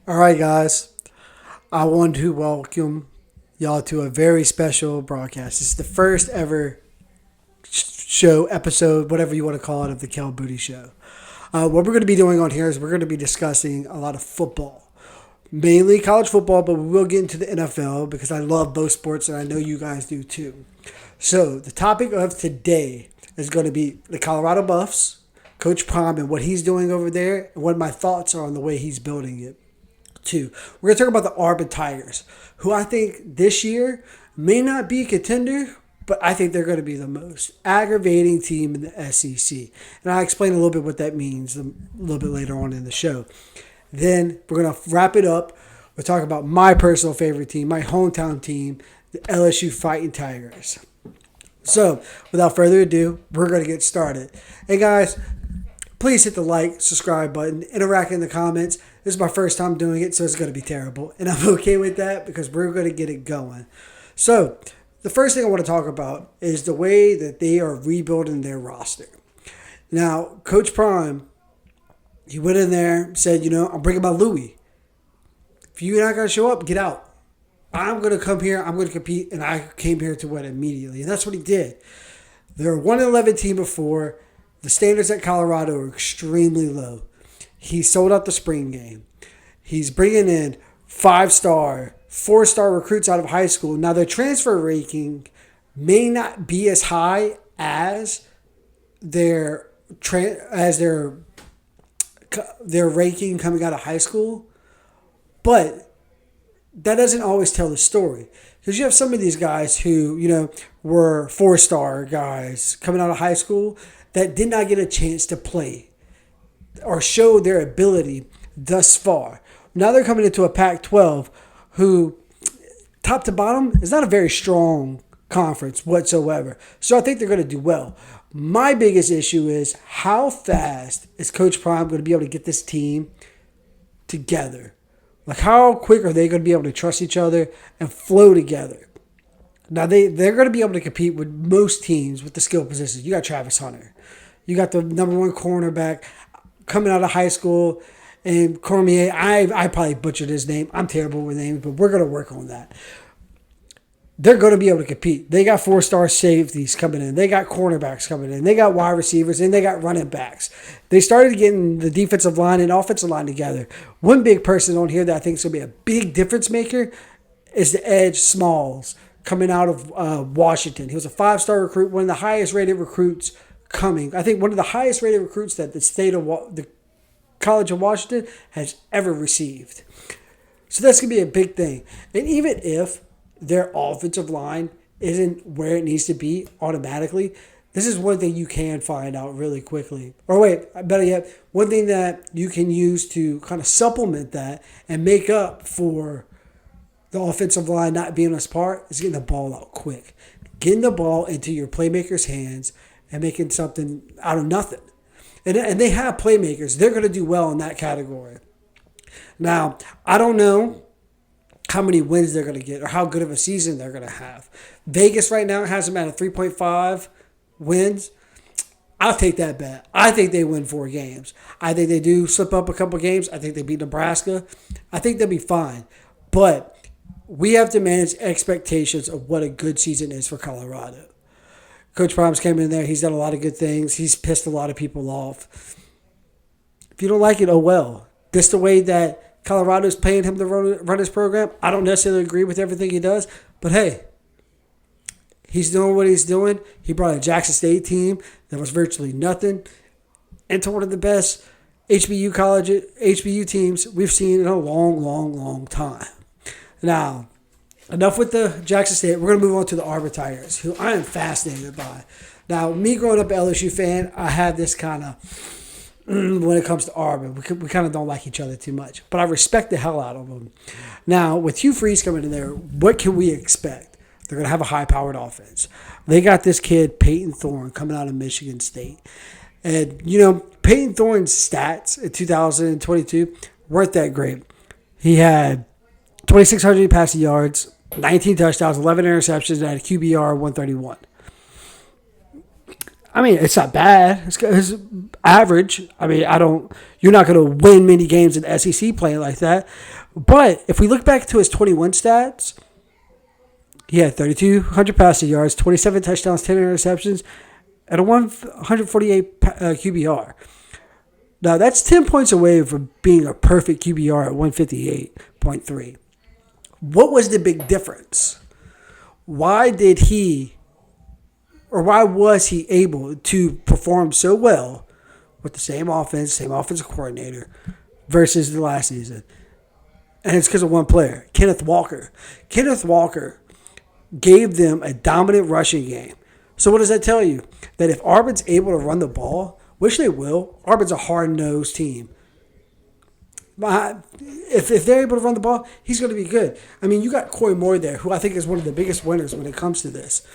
All right, guys. I want to welcome y'all to a very special broadcast. It's the first ever show, episode, whatever you want to call it, of the Kale Booty Show. What we're going to be doing on here is we're going to be discussing a lot of football, mainly college football, but we will get into the NFL because I love both sports and I know you guys do too. So, the topic of today is going to be the Colorado Buffs, Coach Prime, and what he's doing over there, and what my thoughts are on the way he's building it. Two, we're going to talk about the Auburn Tigers, who I think this year may not be a contender, but I think they're going to be the most aggravating team in the SEC. And I'll explain a little bit what that means a little bit later on in the show. Then we're going to wrap it up. We'll talk about my personal favorite team, my hometown team, the LSU Fighting Tigers. So, without further ado, we're going to get started. Hey guys, please hit the like, subscribe button, interact in the comments. This is my first time doing it, so it's going to be terrible. And I'm okay with that because we're going to get it going. So, the first thing I want to talk about is the way that they are rebuilding their roster. Now, Coach Prime, he went in there, said, I'm bringing my Louis. If you're not going to show up, get out. I'm going to come here, I'm going to compete, and I came here to win immediately. And that's what he did. They're a 1-11 team before. The standards at Colorado are extremely low. He sold out the spring game. He's bringing in 5-star, 4-star recruits out of high school. Now, their transfer ranking may not be as high as their ranking coming out of high school, but that doesn't always tell the story. Because you have some of these guys who, were 4-star guys coming out of high school that did not get a chance to play or show their ability thus far. Now they're coming into a Pac-12 who, top to bottom, is not a very strong conference whatsoever. So I think they're going to do well. My biggest issue is how fast is Coach Prime going to be able to get this team together? Like, how quick are they going to be able to trust each other and flow together? Now, they're going to be able to compete with most teams with the skill positions. You got Travis Hunter. You got the number one cornerback coming out of high school. And Cormier, I probably butchered his name. I'm terrible with names, but we're going to work on that. They're going to be able to compete. They got 4-star safeties coming in. They got cornerbacks coming in. They got wide receivers, and they got running backs. They started getting the defensive line and offensive line together. One big person on here that I think is going to be a big difference maker is the edge Smalls coming out of Washington. He was a 5-star recruit, one of the highest rated recruits coming. I think one of the highest rated recruits that the College of Washington has ever received. So that's going to be a big thing. And even if their offensive line isn't where it needs to be automatically, this is one thing you can find out really quickly. Or wait, better yet, one thing that you can use to kind of supplement that and make up for the offensive line not being a part is getting the ball out quick. Getting the ball into your playmakers' hands and making something out of nothing. And they have playmakers. They're going to do well in that category. Now, I don't know how many wins they're going to get or how good of a season they're going to have. Vegas right now has them at a 3.5 wins. I'll take that bet. I think they win 4 games. I think they do slip up a couple games. I think they beat Nebraska. I think they'll be fine. But we have to manage expectations of what a good season is for Colorado. Coach Prime's came in there. He's done a lot of good things. He's pissed a lot of people off. If you don't like it, oh well. This the way that Colorado's paying him to run his program. I don't necessarily agree with everything he does, but hey, he's doing what he's doing. He brought a Jackson State team that was virtually nothing into one of the best HBU teams we've seen in a long, long, long time. Now, enough with the Jackson State. We're going to move on to the Auburn Tigers, who I am fascinated by. Now, me growing up an LSU fan, I have this kind of when it comes to Auburn. We kind of don't like each other too much. But I respect the hell out of them. Now, with Hugh Freeze coming in there, what can we expect? They're going to have a high-powered offense. They got this kid, Peyton Thorne, coming out of Michigan State. And, Peyton Thorne's stats in 2022 weren't that great. He had 2,600 passing yards, 19 touchdowns, 11 interceptions, and had a QBR 131. I mean, it's not bad. It's average. I mean, you're not going to win many games in SEC playing like that. But if we look back to his 21 stats, he had 3,200 passing yards, 27 touchdowns, 10 interceptions, and a 148 QBR. Now, that's 10 points away from being a perfect QBR at 158.3. What was the big difference? Why was he able to perform so well with the same offensive coordinator versus the last season? And it's because of one player, Kenneth Walker. Kenneth Walker gave them a dominant rushing game. So what does that tell you? That if Auburn's able to run the ball, which they will, Auburn's a hard-nosed team. If they're able to run the ball, he's going to be good. I mean, you got Coy Moore there, who I think is one of the biggest winners when it comes to this.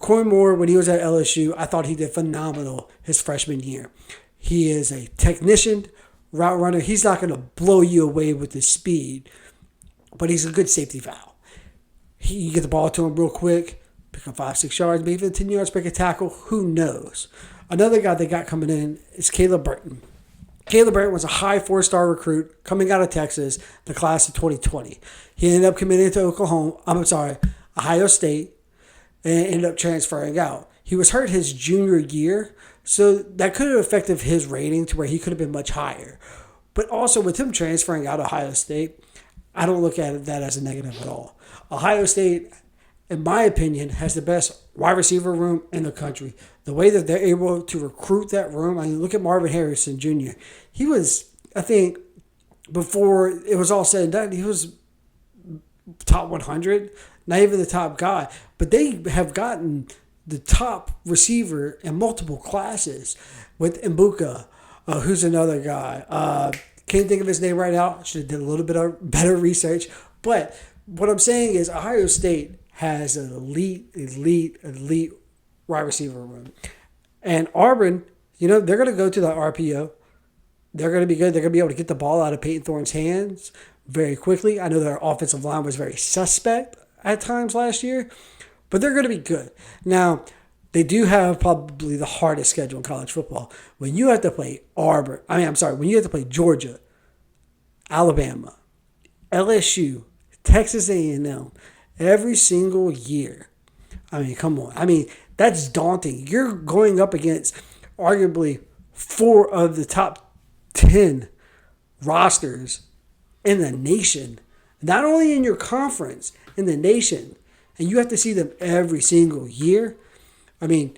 Coy Moore, when he was at LSU, I thought he did phenomenal his freshman year. He is a technician, route runner. He's not going to blow you away with his speed, but he's a good safety valve. You get the ball to him real quick, pick up 5-6 yards, maybe even 10 yards, break a tackle. Who knows? Another guy they got coming in is Caleb Burton. Caleb Burton was a high 4-star recruit coming out of Texas, the class of 2020. He ended up committing to Ohio State, and ended up transferring out. He was hurt his junior year, so that could have affected his rating to where he could have been much higher. But also with him transferring out of Ohio State, I don't look at that as a negative at all. Ohio State, in my opinion, has the best wide receiver room in the country. The way that they're able to recruit that room, I mean, look at Marvin Harrison Jr. He was, I think, before it was all said and done, he was top 100, not even the top guy. But they have gotten the top receiver in multiple classes with Mbuka, who's another guy. Can't think of his name right now. Should have did a little bit of better research. But what I'm saying is Ohio State has an elite wide receiver room. And Auburn, they're going to go to the RPO. They're going to be good. They're going to be able to get the ball out of Peyton Thorne's hands very quickly. I know their offensive line was very suspect at times last year, but they're going to be good. Now, they do have probably the hardest schedule in college football. When you have to play when you have to play Georgia, Alabama, LSU, Texas A&M every single year. I mean, come on. I mean, that's daunting. You're going up against arguably 4 of the top 10 rosters in the nation. Not only in your conference, in the nation. And you have to see them every single year. I mean,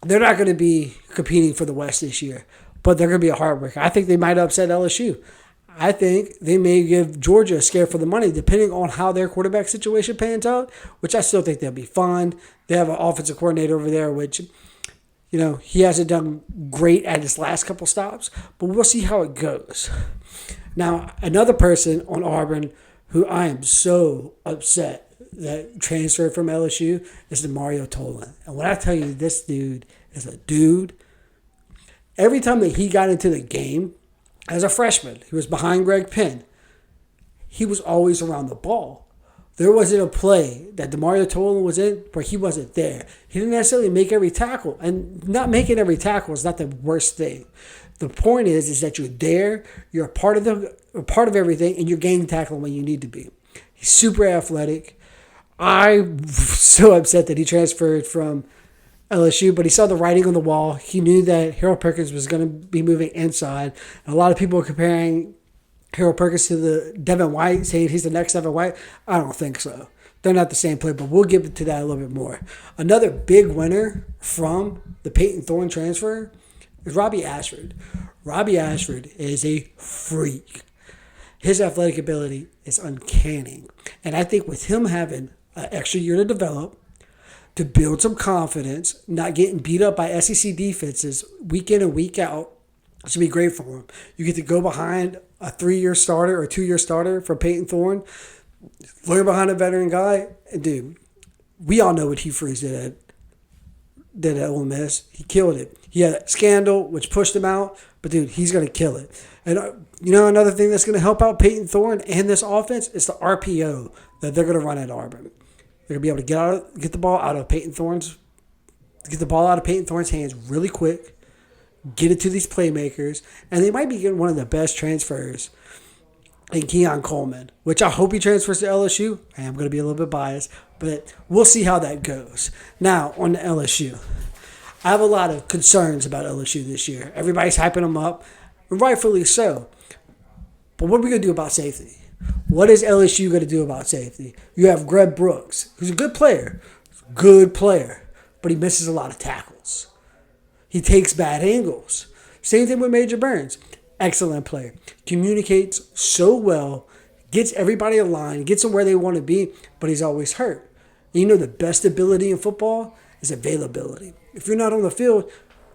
they're not going to be competing for the West this year, but they're going to be a heartbreaker. I think they might upset LSU. I think they may give Georgia a scare for the money, depending on how their quarterback situation pans out, which I still think they'll be fine. They have an offensive coordinator over there, which, he hasn't done great at his last couple stops, but we'll see how it goes. Now, another person on Auburn who I am so upset that transferred from LSU is Mario Tolan. And when I tell you this dude is a dude, every time that he got into the game as a freshman, he was behind Greg Penn. He was always around the ball. There wasn't a play that Mario Tolan was in where he wasn't there. He didn't necessarily make every tackle. And not making every tackle is not the worst thing. The point is that you're there, you're a part of everything, and you're game tackling when you need to be. He's super athletic. I'm so upset that he transferred from LSU, but he saw the writing on the wall. He knew that Harold Perkins was going to be moving inside. And a lot of people are comparing Harold Perkins to the Devin White, saying he's the next Devin White. I don't think so. They're not the same player, but we'll get to that a little bit more. Another big winner from the Peyton Thorne transfer is Robbie Ashford. Robbie Ashford is a freak. His athletic ability is uncanny. And I think with him having an extra year to develop, to build some confidence, not getting beat up by SEC defenses week in and week out, it should be great for him. You get to go behind a 3-year starter or 2-year starter for Peyton Thorne, learn behind a veteran guy. And dude, we all know what Hugh Freeze did at Ole Miss. He killed it. He had a scandal, which pushed him out, but dude, he's going to kill it. And another thing that's going to help out Peyton Thorne and this offense is the RPO that they're going to run at Auburn. They're going to be able to get the ball out of Peyton Thorne's get the ball out of Peyton Thorne's hands really quick, get it to these playmakers, and they might be getting one of the best transfers in Keon Coleman, which I hope he transfers to LSU. I am going to be a little bit biased, but we'll see how that goes. Now, on to LSU. I have a lot of concerns about LSU this year. Everybody's hyping them up, and rightfully so. But what are we going to do about safety? What is LSU going to do about safety? You have Greg Brooks, who's a good player, but he misses a lot of tackles. He takes bad angles. Same thing with Major Burns. Excellent player. Communicates so well, gets everybody aligned, gets them where they want to be, but he's always hurt. And you know the best ability in football is availability. If you're not on the field,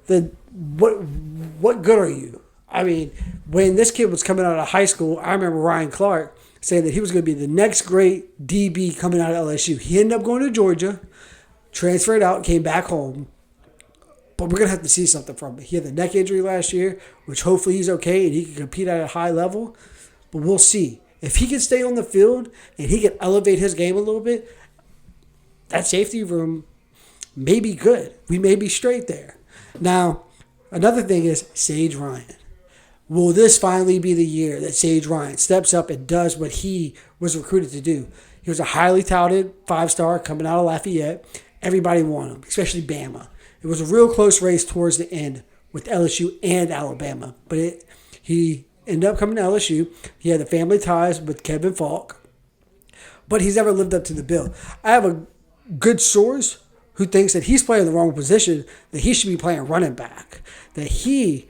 then what good are you? I mean, when this kid was coming out of high school, I remember Ryan Clark saying that he was going to be the next great DB coming out of LSU. He ended up going to Georgia, transferred out, came back home. But we're going to have to see something from him. He had the neck injury last year, which hopefully he's okay and he can compete at a high level. But we'll see. If he can stay on the field and he can elevate his game a little bit, that safety room may be good. We may be straight there. Now, another thing is Sage Ryan. Will this finally be the year that Sage Ryan steps up and does what he was recruited to do? He was a highly touted 5-star coming out of Lafayette. Everybody wanted him, especially Bama. It was a real close race towards the end with LSU and Alabama. But he ended up coming to LSU. He had the family ties with Kevin Falk. But he's never lived up to the bill. I have a good source who thinks that he's playing the wrong position, that he should be playing running back, that he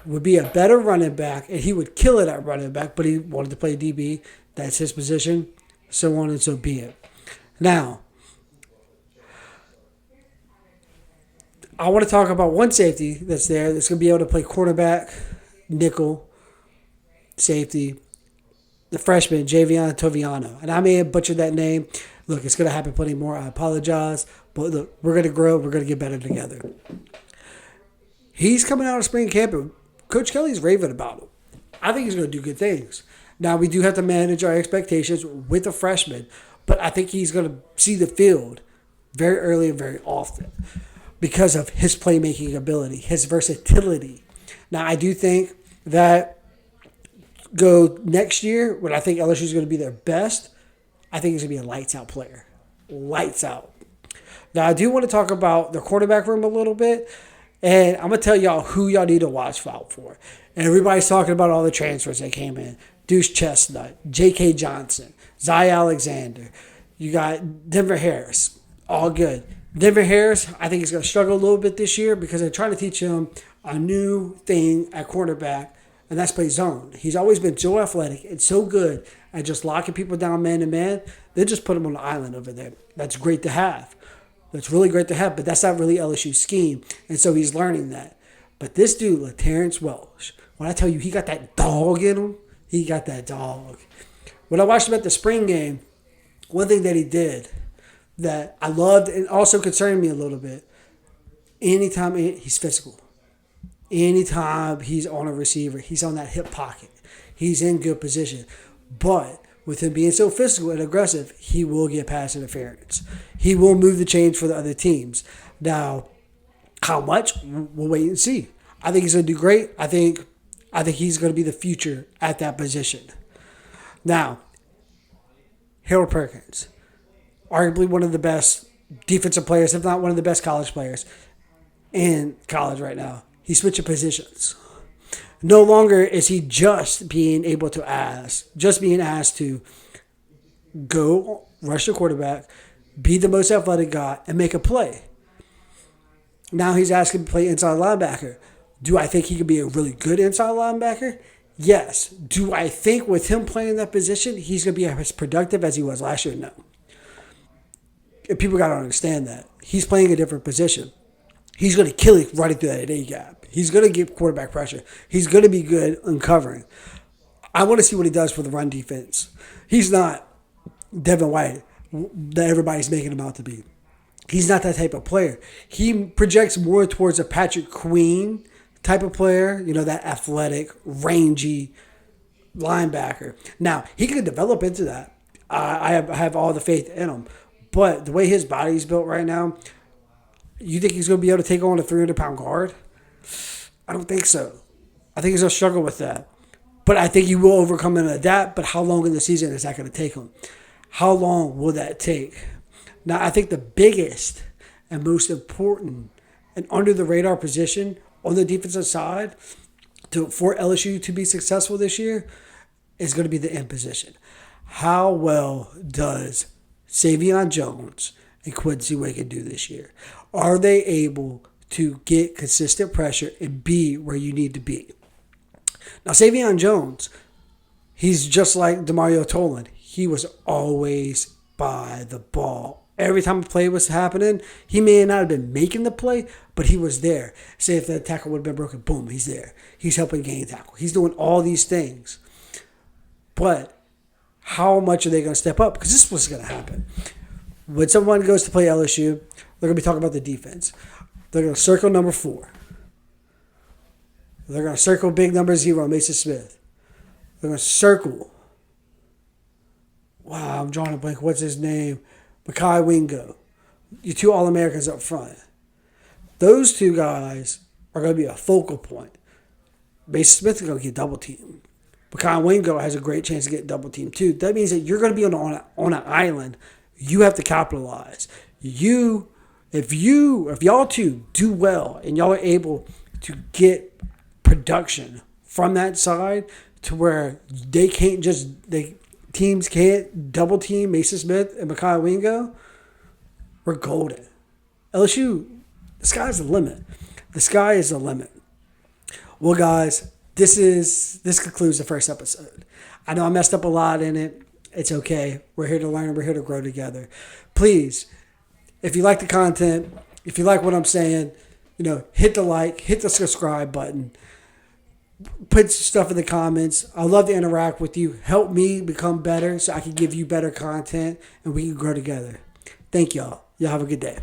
would be a better running back, and he would kill it at running back, but he wanted to play DB. That's his position, so on and so be it. Now, I want to talk about one safety that's there that's going to be able to play quarterback, nickel, safety, the freshman, Javion Toviano. And I may have butchered that name. Look, it's going to happen plenty more. I apologize. But look, we're going to grow. We're going to get better together. He's coming out of spring camp, and Coach Kelly's raving about him. I think he's going to do good things. Now, we do have to manage our expectations with a freshman, but I think he's going to see the field very early and very often because of his playmaking ability, his versatility. Now, I do think that go next year, when I think LSU is going to be their best, I think he's going to be a lights-out player. Lights out. Now, I do want to talk about the quarterback room a little bit, and I'm going to tell y'all who y'all need to watch out for. And everybody's talking about all the transfers that came in. Deuce Chestnut, J.K. Johnson, Zy Alexander. You got Denver Harris. All good. Denver Harris, I think he's going to struggle a little bit this year because they're trying to teach him a new thing at quarterback, and that's play zone. He's always been so athletic and so good at just locking people down man to man. They just put him on the island over there. That's great to have. That's really great to have, but that's not really LSU's scheme, and so he's learning that. But this dude, Terrence Welsh, when I tell you he got that dog in him, he got that dog. When I watched him at the spring game, one thing that he did that I loved and also concerned me a little bit, anytime he's physical. Anytime he's on a receiver, he's on that hip pocket. He's in good position. But with him being so physical and aggressive, he will get pass interference. He will move the chains for the other teams. Now, how much? We'll wait and see. I think he's going to do great. I think he's going to be the future at that position. Now, Harold Perkins, arguably one of the best defensive players, if not one of the best college players in college right now. He's switching positions. No longer is he just being asked to go rush the quarterback, be the most athletic guy, and make a play. Now he's asking to play inside linebacker. Do I think he could be a really good inside linebacker? Yes. Do I think with him playing that position, he's going to be as productive as he was last year? No. And people got to understand that. He's playing a different position. He's going to kill it running through that A gap. He's going to give quarterback pressure. He's going to be good in covering. I want to see what he does for the run defense. He's not Devin White that everybody's making him out to be. He's not that type of player. He projects more towards a Patrick Queen type of player, that athletic, rangy linebacker. Now, he could develop into that. I have all the faith in him. But the way his body's built right now, You think he's going to be able to take on a 300-pound guard? I don't think so. I think he's going to struggle with that. But I think he will overcome and adapt. But how long in the season is that going to take him? How long will that take? Now, I think the biggest and most important and under the radar position on the defensive side for LSU to be successful this year is going to be the end position. How well does Savion Jones and Quincy Wiggin do this year? Are they able to get consistent pressure and be where you need to be? Now, Savion Jones, he's just like DeMario Tolan. He was always by the ball. Every time a play was happening, he may not have been making the play, but he was there. Say if the tackle would have been broken, boom, he's there. He's helping gain tackle. He's doing all these things. But how much are they going to step up? Because this is what's going to happen. When someone goes to play LSU, they're going to be talking about the defense. They're going to circle number 4. They're going to circle big number 0, Mason Smith. They're going to circle. Wow, I'm drawing a blank. What's his name? Makai Wingo. Your 2 All-Americans up front. Those 2 guys are going to be a focal point. Mason Smith is going to get double teamed. Makai Wingo has a great chance to get double teamed too. That means that you're going to be on an island. You have to capitalize. If y'all 2 do well and y'all are able to get production from that side to where teams can't double team Mason Smith and Makai Wingo, we're golden. LSU, the sky's the limit. The sky is the limit. Well, guys, this concludes the first episode. I know I messed up a lot in it. It's okay. We're here to learn. We're here to grow together. Please, if you like the content, if you like what I'm saying, hit the like, hit the subscribe button. Put stuff in the comments. I love to interact with you. Help me become better so I can give you better content and we can grow together. Thank y'all. Y'all have a good day.